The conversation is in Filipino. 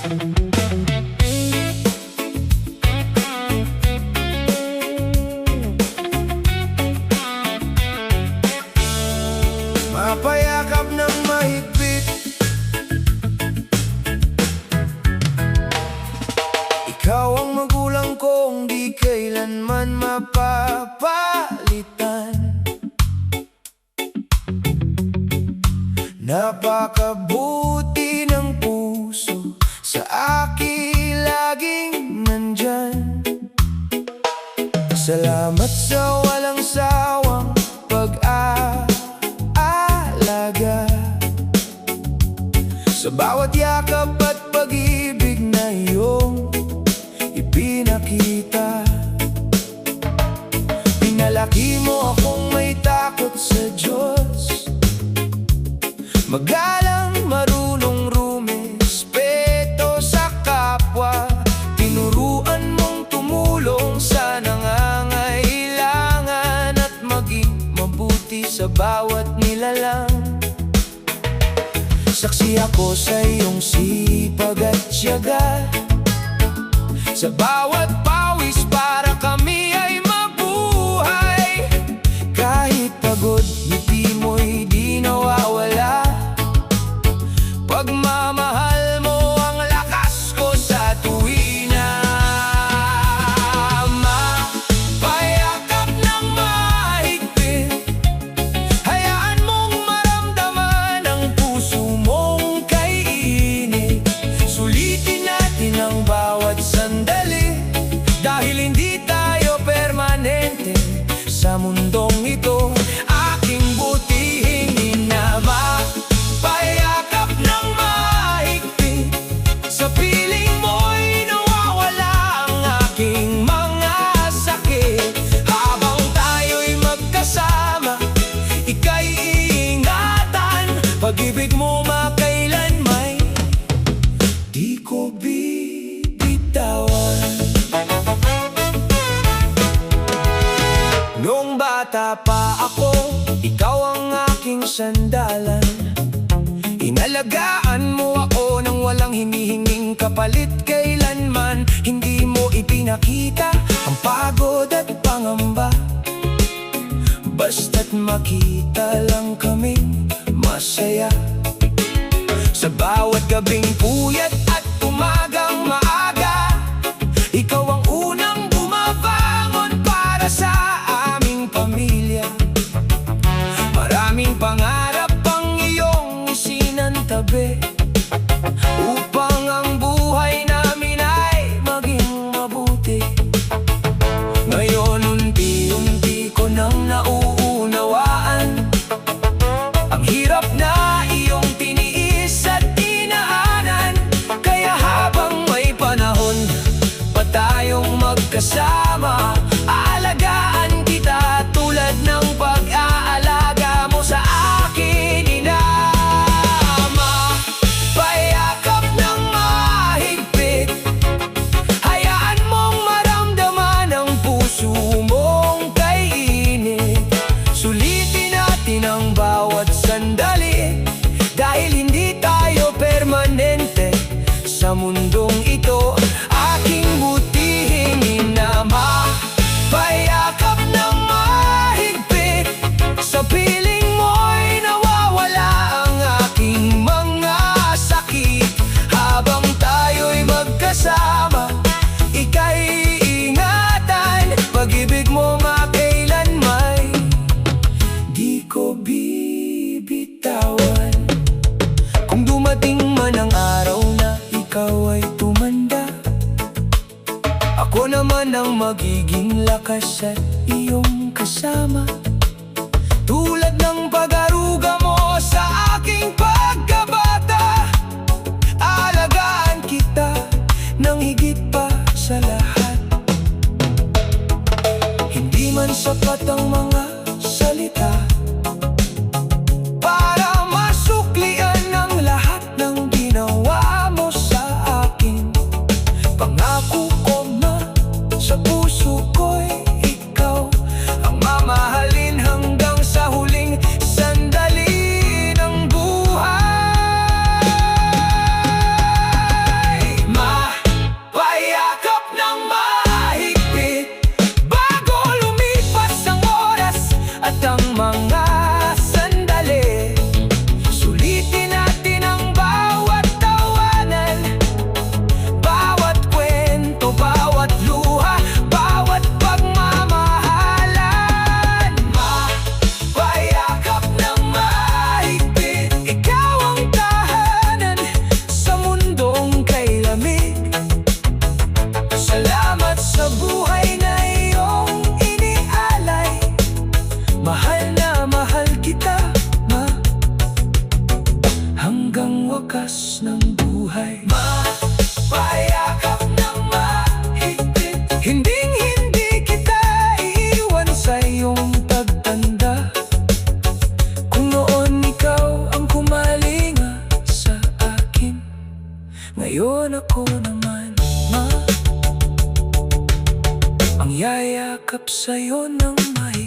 Mapayakap ng mahigpit, ikaw ang magulang kong di kailanman mapapalitan. Napakabuti ng puso, sa akin laging nandyan. Salamat sa walang sawang pag-aalaga, sa bawat yakap at pag-ibig na iyong ipinakita. Pinalaki mo akong may takot sa Diyos, magalang, marunong rumespeto sa kapwa. Tinuruan mong tumulong sa nangangailangan at maging mabuti sa bawat nilalang. Saksi ako sa iyong sipag at tiyaga, sa bawat pawis para kami ay mabuhay. Kahit pagod, ngiti mo'y di nawawala. Pagmamahal mo ang lakas ko sa tuwina. Mapayakap ng mahigpit, hayaan mong maramdaman ang puso mong kaiinit. Sulitin natin ang bawat sandali, dahil hindi tayo permanente sa mundong ito. Aking butihing ina, mapayakap ng mahigpit, sa piling mo'y nawawala ang aking mga sakit. Habang tayo'y magkasama, ika'y iingatan. Pag-ibig mo makailanman di ko bibitawan. Noong bata pa ako, ikaw ang aking sandalan. Inalagaan mo ako nang walang hinihinging kapalit kailanman. Hindi mo ipinakita ang pagod at pangamba, basta't makita lang kaming masaya. Sa bawat gabing puyat at umagang maaga, ikaw ang unang bumabangon para sa aming pamilya. Maraming pangarap ang iyong isinantabi, upang ang buhay namin ay maging mabuti. Ngayon unti-unti ko nang nauunawaan ang hirap na iyong tiniis at dinaanan. Kaya habang may panahon pa tayong magkasama, aalagaan kita tulad ng pag-aalaga mo sa akin, ina. Mapayakap ng mahigpit, hayaan mong maramdaman ang puso mong kaiinit. Sulitin natin ang bawat sandali, dahil hindi tayo permanente sa mundong ito. Aking butihing ina, mapayakap ng mahigpit, sa piling mo'y nawawala ang aking mga sakit. Habang tayo'y magkasama, ika'y ingatan. Pag-ibig mo makailanman di ko bibitawan. Kung dumating man ang araw na ikaw ay tumanda, ako naman ang magiging lakas at iyong kasama. Tulad ng pag-aruga mo sa aking pagkabata, alagaan kita ng higit pa sa lahat. Hindi man sapat ang mga salita para masuklian ang lahat ng ginawa mo sa akin. Pangako ko na sa puso ko'y ikaw ang mamahalin hanggang sa huling sandali ng buhay. ng buhay. Mapayakap ng mahigpit, hindi kita iiwan sa iyong pagtanda. Kung noon ikaw ang kumalinga sa akin, ngayon ako naman, ang yayakap sa'yo ng mahigpit.